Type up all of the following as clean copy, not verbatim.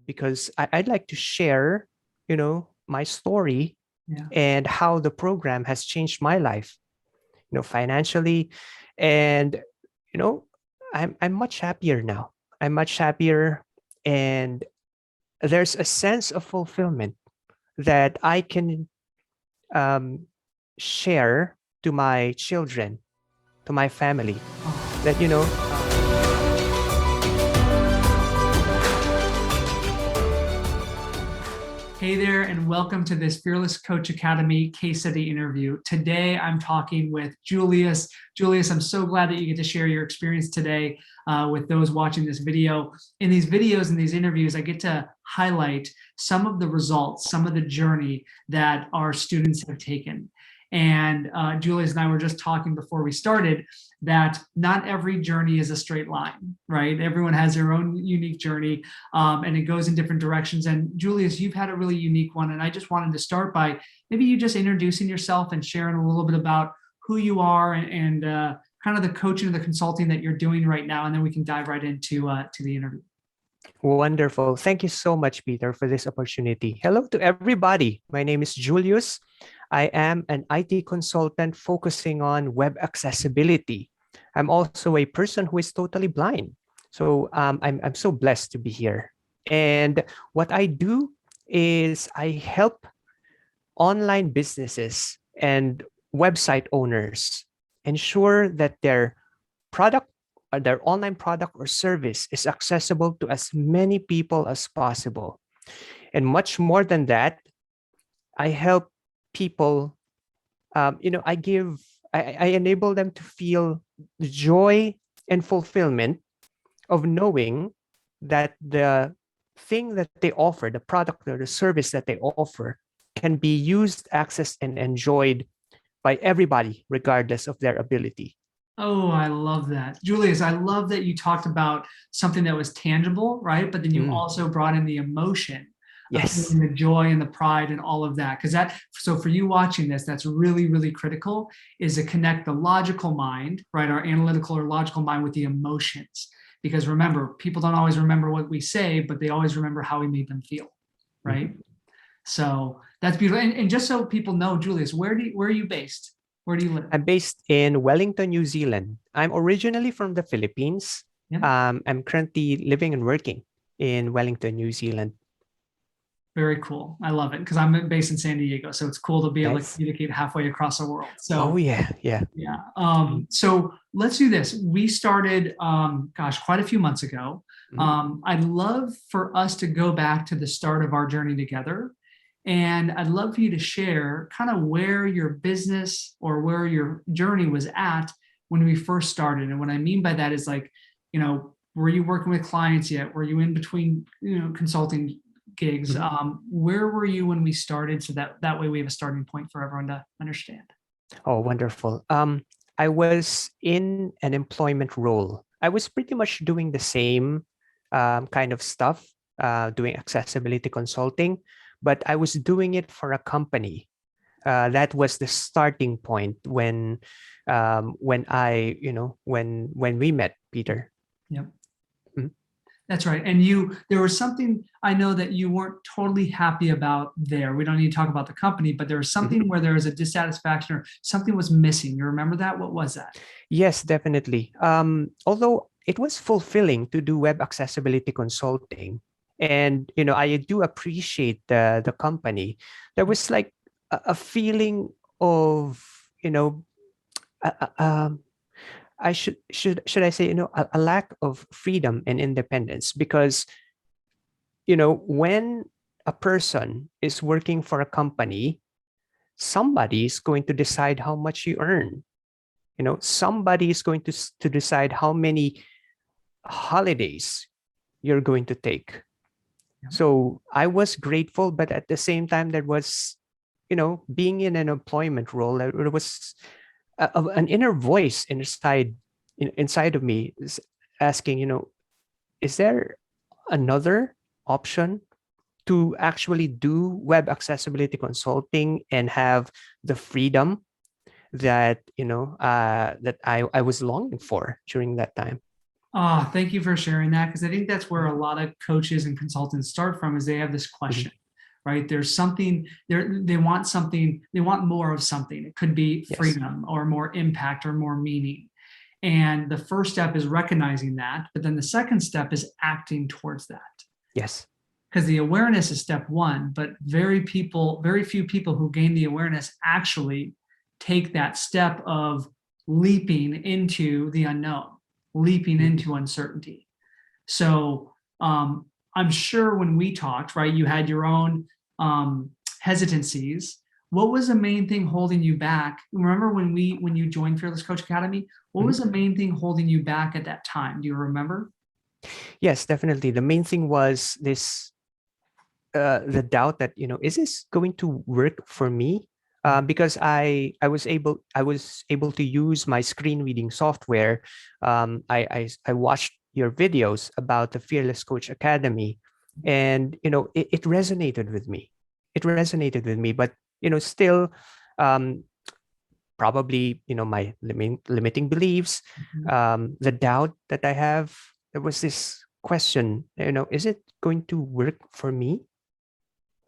because I'd like to share, my story Yeah. and how the program has changed my life, financially. And, you know, I'm much happier now. I'm much happier. And there's a sense of fulfillment that I can um, share to my children, to my family, Oh. that, Hey there, and welcome to this Fearless Coach Academy case study interview. Today, I'm talking with Julius. Julius, I'm so glad that you get to share your experience today with those watching this video. In these videos and these interviews, I get to highlight some of the results, some of the journey that our students have taken. And Julius and I were just talking before we started that not every journey is a straight line, right? Everyone has their own unique journey, and it goes in different directions. And Julius, you've had a really unique one. And I just wanted to start by maybe you just introducing yourself and sharing a little bit about who you are and kind of the coaching and the consulting that you're doing right now. And then we can dive right into to the interview. Wonderful. Thank you so much, Peter, for this opportunity. Hello to everybody. My name is Julius. I am an IT consultant focusing on web accessibility. I'm also a person who is totally blind. So I'm so blessed to be here. And what I do is I help online businesses and website owners ensure that product their online product or service is accessible to as many people as possible. And much more than that, I help people, I enable them to feel the joy and fulfillment of knowing that the thing that they offer, the product or the service that they offer, can be used, accessed, and enjoyed by everybody, regardless of their ability. Oh, I love that. Julius, I love that you talked about something that was tangible, right? But then you also brought in the emotion of Yes. feeling the joy and the pride and all of that. Because so for you watching this, that's really, really critical, is to connect the logical mind, right? Our analytical or logical mind with the emotions. Because remember, people don't always remember what we say, but they always remember how we made them feel, right? Mhm. So that's beautiful. And just so people know, Julius, where are you based? Where do you live? I'm based in Wellington, New Zealand. I'm originally from the Philippines. Yeah. I'm currently living and working in Wellington, New Zealand. Very cool. I love it because I'm based in San Diego, so it's cool to be able to Nice. communicate halfway across the world. Oh, So yeah. Yeah. yeah. Mhm. So let's do this. We started, gosh, quite a few months ago. Mhm. I'd love for us to go back to the start of our journey together. And I'd love for you to share kind of where your business or where your journey was at when we first started. And what I mean by that is like, were you working with clients yet? Were you in between, consulting gigs? Mhm. Where were you when we started? So that way we have a starting point for everyone to understand. Oh, wonderful. I was in an employment role. I was pretty much doing the same kind of stuff, doing accessibility consulting, but I was doing it for a company. That was the starting point when I, when we met, Peter. Yep. Mhm. That's right. And there was something I know that you weren't totally happy about there. We don't need to talk about the company, but there was Mhm. something where there was a dissatisfaction or something was missing. You remember that? What was that? Yes, definitely. Although it was fulfilling to do web accessibility consulting, and I do appreciate the company. There was like a feeling of you know, uh, uh, um, I should I say a lack of freedom and independence, because when a person is working for a company, somebody is going to decide how much you earn. Somebody is going to decide how many holidays you're going to take. Yeah. So I was grateful, but at the same time, there was, being in an employment role, there was an inner voice inside of me is asking, is there another option to actually do web accessibility consulting and have the freedom that that I was longing for during that time? Thank you for sharing that, because I think that's where a lot of coaches and consultants start from, is they have this question, right? There's something they want something, they want more of something. It could be Yes. freedom or more impact or more meaning. And the first step is recognizing that, but then the second step is acting towards that. Yes. Because the awareness is step one, but very few people who gain the awareness actually take that step of leaping into the unknown, leaping into uncertainty. So I'm sure when we talked, right, you had your own hesitancies. What was the main thing holding you back? Remember when you joined Fearless Coach Academy, what was the main thing holding you back at that time? Do you remember? Yes, definitely. The main thing was this the doubt that, is this going to work for me? Because I was able to use my screen reading software. I watched your videos about the Fearless Coach Academy, and it resonated with me. It resonated with me, but still, um, probably my limiting beliefs, the doubt that I have. There was this question, is it going to work for me?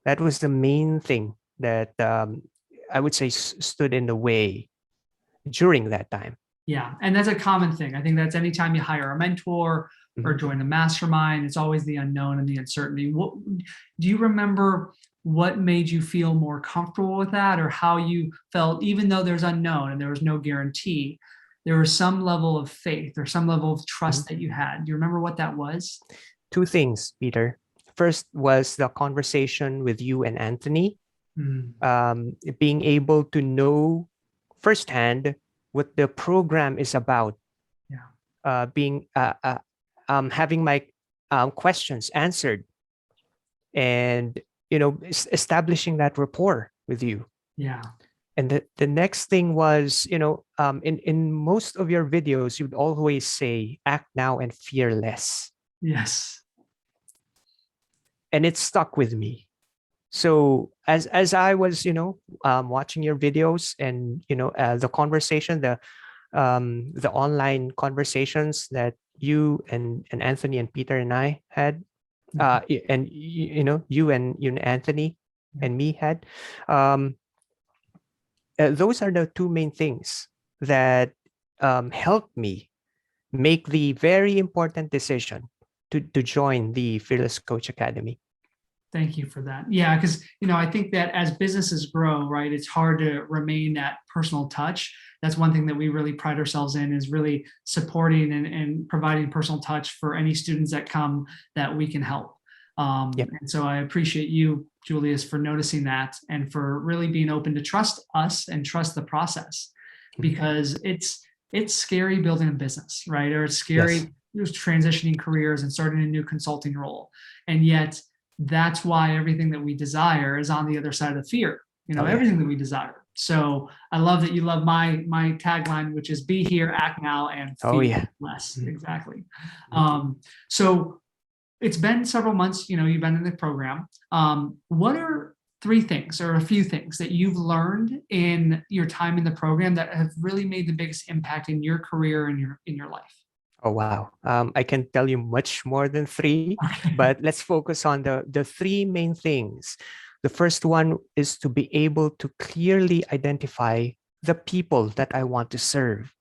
That was the main thing that I would say stood in the way during that time. Yeah, and that's a common thing. I think that's anytime you hire a mentor or join a mastermind, it's always the unknown and the uncertainty. What do you remember? What made you feel more comfortable with that, or how you felt, even though there's unknown and there was no guarantee, there was some level of faith or some level of trust that you had? Do you remember what that was? Two things, Peter. First was the conversation with you and Anthony, Mm, being able to know firsthand what the program is about, yeah, being having my questions answered, and establishing that rapport with you. yeah, And the next thing was, in most of your videos, you'd always say, act now and fear less. yes, And it stuck with me. So as I was, watching your videos, and, the conversation, the online conversations that you and Anthony and Peter and I had, and, you and Anthony and me had, um, those are the two main things that helped me make the very important decision to join the Fearless Coach Academy. Thank you for that. Yeah, because I think that as businesses grow, right, it's hard to remain that personal touch. That's one thing that we really pride ourselves in, is really supporting and providing personal touch for any students that come that we can help. Yep. And so I appreciate you, Julius, for noticing that and for really being open to trust us and trust the process, because it's scary building a business, right? Or it's Yes. scary transitioning careers and starting a new consulting role, and yet that's why everything that we desire is on the other side of the fear, Oh, yeah. everything that we desire. So I love that you love my tagline, which is be here, act now, and Oh, fear yeah. less. Exactly. So it's been several months, you've been in the program. What are three things or a few things that you've learned in your time in the program that have really made the biggest impact in your career and in your life? Oh, wow. I can tell you much more than three, Okay. but let's focus on the three main things. The first one is to be able to clearly identify the people that I want to serve.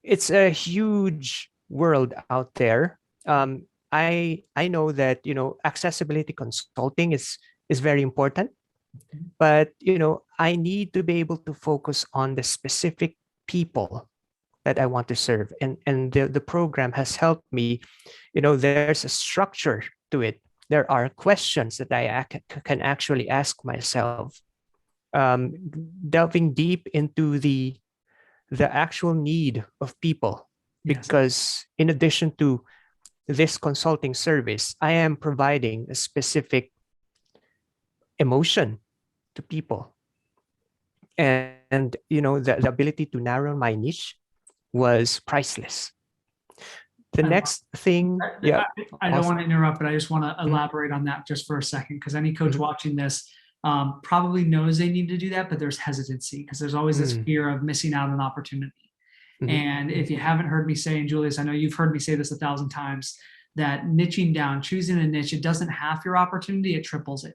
It's a huge world out there. I know that, accessibility consulting is very important, but, I need to be able to focus on the specific people that I want to serve. And the program has helped me. There's a structure to it. There are questions that I can actually ask myself, um, delving deep into the actual need of people. Yes. Because in addition to this consulting service, I am providing a specific emotion to people. And, the ability to narrow my niche was priceless. The I love next thing, yeah, I don't awesome. want to interrupt, but I just want to Mhm. elaborate on that just for a second, because any coach Mhm. watching this probably knows they need to do that, but there's hesitancy because there's always this Mm. fear of missing out on opportunity. And if you haven't heard me say, and Julius, I know you've heard me say this 1,000 times, that niching down, choosing a niche, it doesn't half your opportunity, it triples it.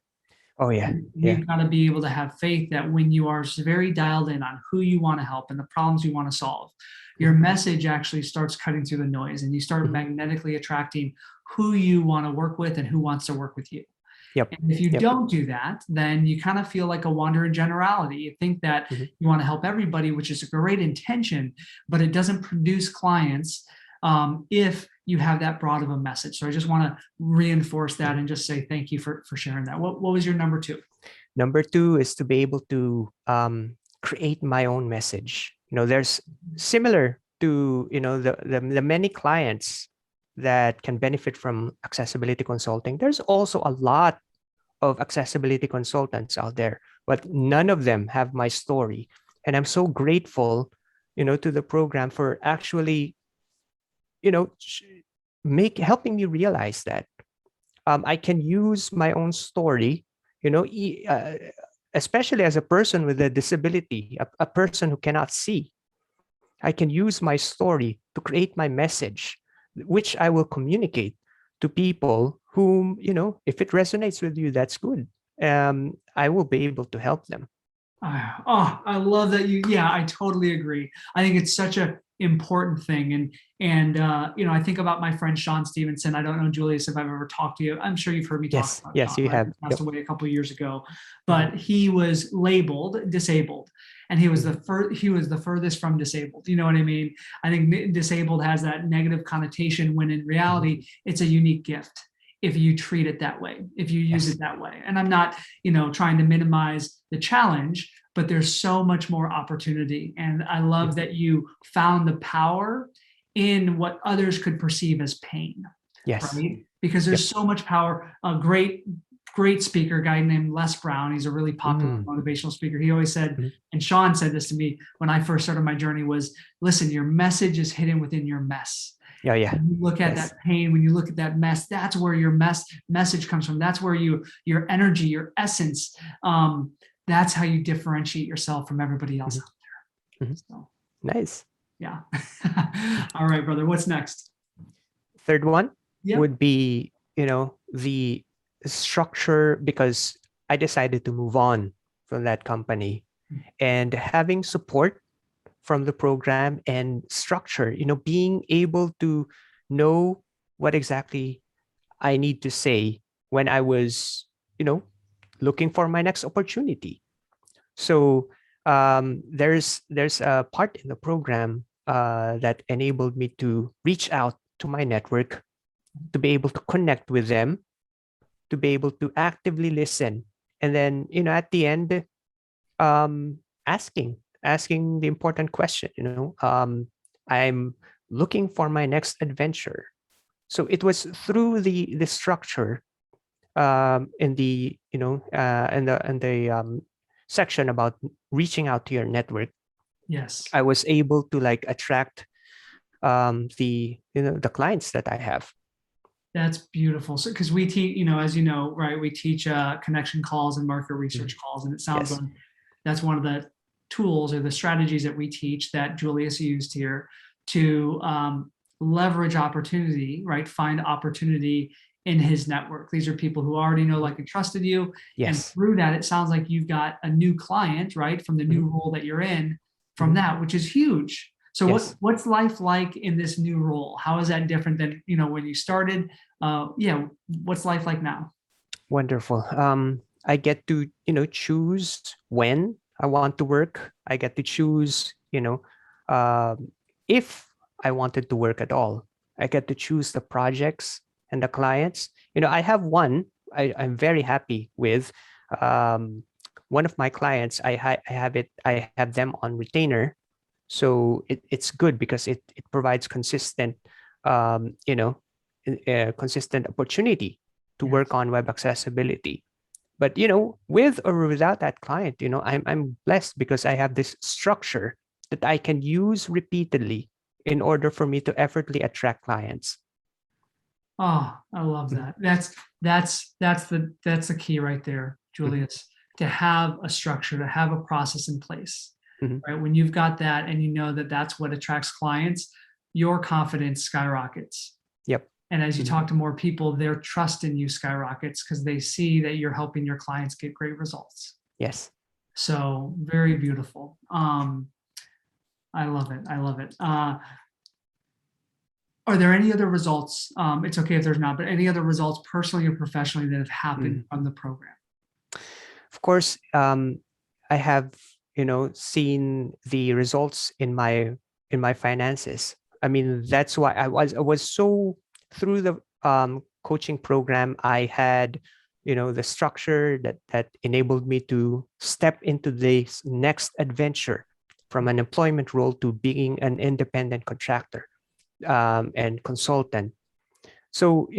Oh yeah. Yeah. We've got to be able to have faith that when you are very dialed in on who you want to help and the problems you want to solve, your message actually starts cutting through the noise, and you start magnetically attracting who you want to work with and who wants to work with you. Yep. And if you don't do that, then you kind of feel like a wandering generality. You think that you want to help everybody, which is a great intention, but it doesn't produce clients if you have that broad of a message. So I just want to reinforce that and just say thank you for sharing that. What was your number two? Number two is to be able to create my own message. There's similar to the many clients that can benefit from accessibility consulting. There's also a lot of accessibility consultants out there, but none of them have my story. And I'm so grateful, to the program for actually, helping me realize that I can use my own story, especially as a person with a disability, a person who cannot see. I can use my story to create my message, which I will communicate to people whom, if it resonates with you, that's good. I will be able to help them. Oh, I love that yeah, I totally agree. I think it's such a important thing. And I think about my friend Sean Stevenson. I don't know, Julius, if I've ever talked to you. I'm sure you've heard me talk about Yes, Sean, you right? have. He passed away a couple of years ago, but he was labeled disabled, and he was the furthest from disabled. You know what I mean? I think disabled has that negative connotation when in reality, it's a unique gift if you treat it that way, if you use it that way. And I'm not, trying to minimize the challenge, but there's so much more opportunity. And I love that you found the power in what others could perceive as pain. Yes. Right? Because there's so much power. A great speaker, guy named Les Brown, he's a really popular motivational speaker. He always said, and Sean said this to me when I first started my journey, was, listen, your message is hidden within your mess. Yeah. When you look at that pain, when you look at that mess, that's where your message comes from. That's where your energy, your essence, that's how you differentiate yourself from everybody else out there. So, nice. Yeah. All right, brother. What's next? Third one would be, the structure, because I decided to move on from that company, and having support from the program and structure, being able to know what exactly I need to say when I was, looking for my next opportunity. So there's a part in the program that enabled me to reach out to my network, to be able to connect with them, to be able to actively listen, and then at the end, asking the important question. I'm looking for my next adventure. So it was through the structure in the section about reaching out to your network. Yes, I was able to attract the clients that I have. That's beautiful. So, because we teach, as you know, right, we teach connection calls and market research calls, and it sounds like that's one of the tools or the strategies that we teach that Julius used here to leverage opportunity, right? Find opportunity in his network. These are people who already know, like, and trusted you. And through that, it sounds like you've got a new client, right? From the new role that you're in, from that, which is huge. So what's life like in this new role? How is that different than, when you started? What's life like now? Wonderful. I get to, choose when I want to work. I get to choose, if I wanted to work at all. I get to choose the projects and the clients. I have one I'm very happy with. One of my clients, I have them on retainer. So it's good because it provides consistent, consistent opportunity to work on web accessibility. But with or without that client, I'm blessed because I have this structure that I can use repeatedly in order for me to effortlessly attract clients. Oh, I love that. That's the key right there, Julius. To have a structure, to have a process in place. Mhm. right? When you've got that and you know that that's what attracts clients, your confidence skyrockets. Yep. And as you Mhm. talk to more people, their trust in you skyrockets because they see that you're helping your clients get great results. Yes. So very beautiful. I love it. I love it. Are there any other results? It's okay if there's not, but any other results personally or professionally that have happened Mhm. from the program? Of course, I have, seen the results in my finances. I mean, that's why I was so through the coaching program. I had, the structure that enabled me to step into this next adventure from an employment role to being an independent contractor and consultant. So,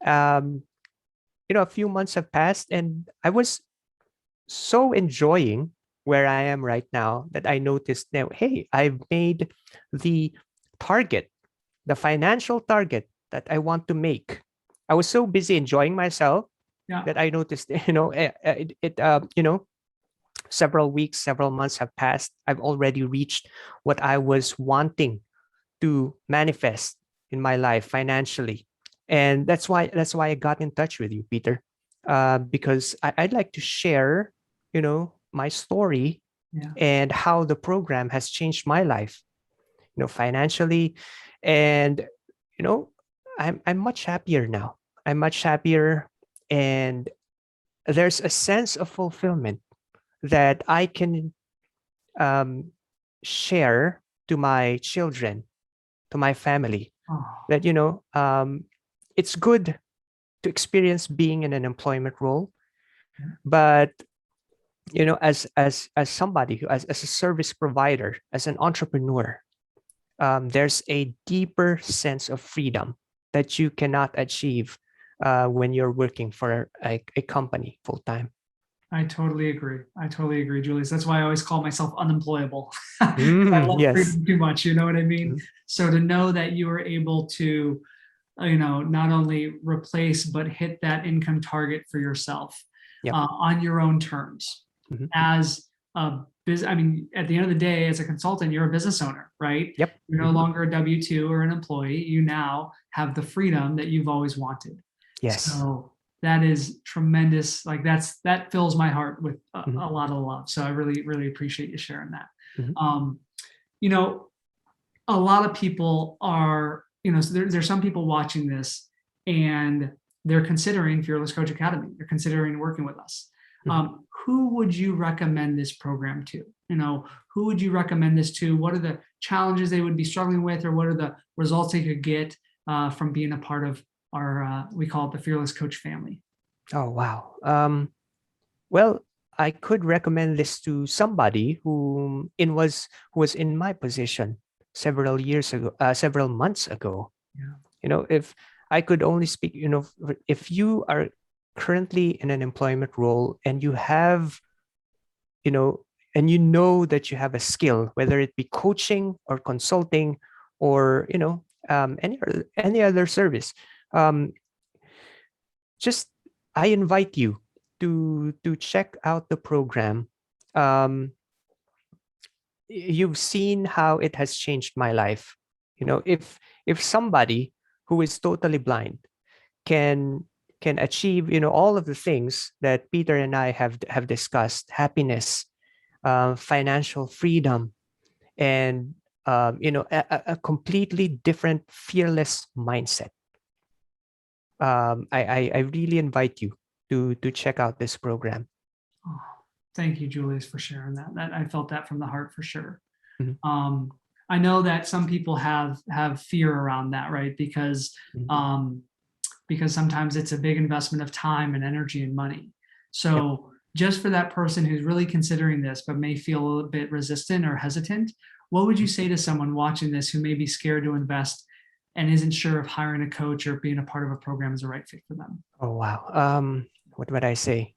a few months have passed, and I was so enjoying where I am right now that I noticed that, hey, I've made the target, the financial target that I want to make. I was so busy enjoying myself Yeah, that I noticed, several weeks, several months have passed. I've already reached what I was wanting to manifest in my life financially. And that's why I got in touch with you, Peter, because I'd like to share, my story yeah. and how the program has changed my life, financially, and you know, I'm much happier now. I'm much happier, and there's a sense of fulfillment that I can um, share to my children, to my family, Oh, that it's good to experience being in an employment role, yeah. but as somebody who as a service provider, as an entrepreneur, there's a deeper sense of freedom that you cannot achieve when you're working for a company full time. I totally agree. I totally agree, Julius. That's why I always call myself unemployable. I love Yes. freedom too much. You know what I mean? Mhm. So to know that you were able to, not only replace but hit that income target for yourself Yep. on your own terms Mhm. as a business. I mean, at the end of the day, as a consultant, you're a business owner, right? Yep. You're no Mhm. longer a W-2 or an employee. You now have the freedom that you've always wanted. Yes. So that is tremendous. Like that fills my heart with Mhm. a lot of love. So I really, really appreciate you sharing that. Mhm. Um, you know, a lot of people are, so there's some people watching this and they're considering Fearless Coach Academy. They're considering working with us. Mhm. Who would you recommend this program to? Who would you recommend this to? What are the challenges they would be struggling with, or what are the results they could get from being a part of our, we call it the Fearless Coach family? Oh wow. Well, I could recommend this to somebody who was in my position several years ago, several months ago. Yeah. If I could only speak, if you are currently in an employment role and you have, you know, and that you have a skill, whether it be coaching or consulting or, any other service, um, just I invite you to check out the program. Um, you've seen how it has changed my life. If somebody who is totally blind can achieve all of the things that Peter and I have discussed: happiness, financial freedom, and a completely different fearless mindset. I really invite you to check out this program. Oh, thank you, Julius, for sharing that. That I felt that from the heart for sure. Mhm. Um, I know that some people have fear around that, right? Mhm. Um, because sometimes it's a big investment of time and energy and money. Yep. So just for that person who's really considering this but may feel a little bit resistant or hesitant, what would you Mhm. say to someone watching this who may be scared to invest and isn't sure if hiring a coach or being a part of a program is the right fit for them? Oh wow. What would I say?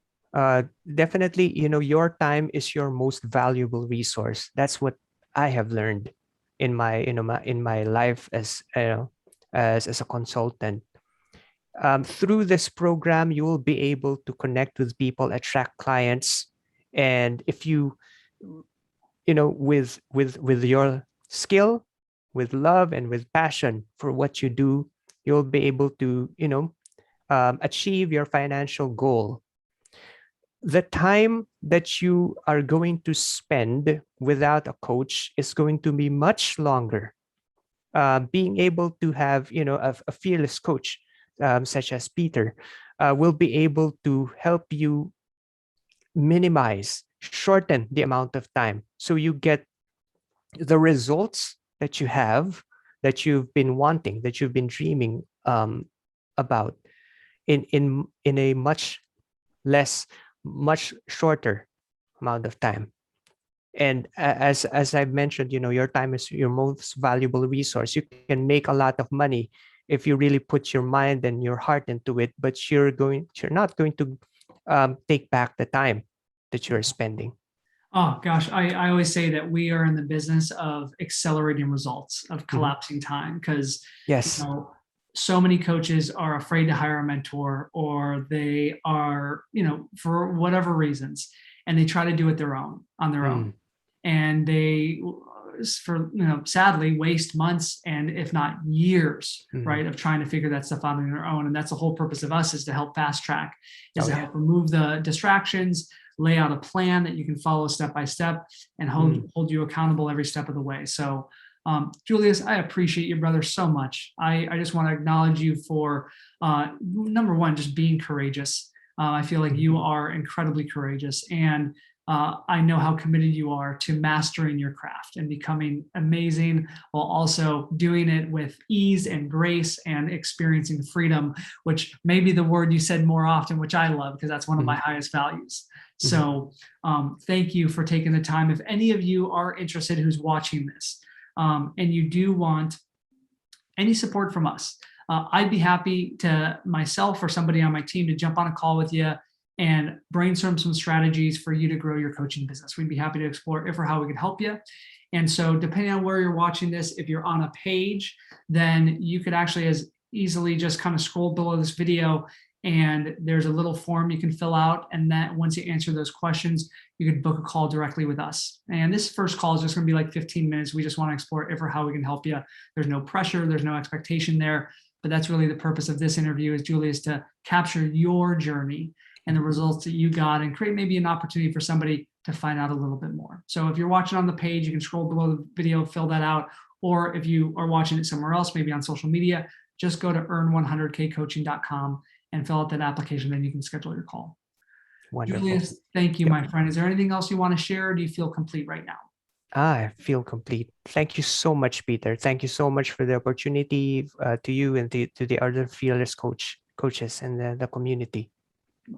Definitely, your time is your most valuable resource. That's what I have learned in my life as a consultant. Through this program, you will be able to connect with people, attract clients, and if you with your skill, with love, and with passion for what you do, you'll be able to achieve your financial goal. The time that you are going to spend without a coach is going to be much longer. Being able to have a fearless coach, such as Peter, will be able to help you minimize, shorten the amount of time, so you get the results that you have, that you've been wanting, that you've been dreaming about, in a much shorter amount of time. And as I've mentioned, your time is your most valuable resource. You can make a lot of money if you really put your mind and your heart into it, but you're not going to take back the time that you're spending. Oh gosh, I always say that we are in the business of accelerating results, of collapsing time, because Yes. so many coaches are afraid to hire a mentor, or they are, for whatever reasons, and they try to do it on their own. And they, for sadly, waste months and if not years, right, of trying to figure that stuff out on their own. And that's the whole purpose of us, is to help fast track, is to help remove the distractions, lay out a plan that you can follow step by step, and hold you accountable every step of the way. So Julius, I appreciate you, brother, so much. I just want to acknowledge you for number one, just being courageous. I feel like you are incredibly courageous, and I know how committed you are to mastering your craft and becoming amazing, while also doing it with ease and grace and experiencing freedom, which may be the word you said more often, which I love, because that's one of my highest values. So thank you for taking the time. If any of you are interested who's watching this, and you do want any support from us, I'd be happy to, myself or somebody on my team, to jump on a call with you and brainstorm some strategies for you to grow your coaching business. We'd be happy to explore if or how we can help you. And so depending on where you're watching this, if you're on a page, then you could actually as easily just kind of scroll below this video, and there's a little form you can fill out. And that once you answer those questions, you could book a call directly with us. And this first call is just going to be like 15 minutes. We just want to explore if or how we can help you. There's no pressure. There's no expectation there. But that's really the purpose of this interview, is Julius, to capture your journey and the results that you got, and create maybe an opportunity for somebody to find out a little bit more. So if you're watching on the page, you can scroll below the video, fill that out. Or if you are watching it somewhere else, maybe on social media, just go to earn100kcoaching.com and fill out that application. Then you can schedule your call. Wonderful. Julius, thank you, my friend. Is there anything else you want to share, or do you feel complete right now? I feel complete. Thank you so much, Peter. Thank you so much for the opportunity, to you and to the other fearless coaches and the community.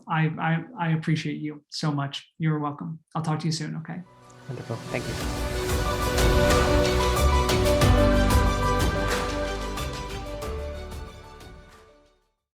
I appreciate you so much. You're welcome. I'll talk to you soon. Okay. Wonderful. Thank you.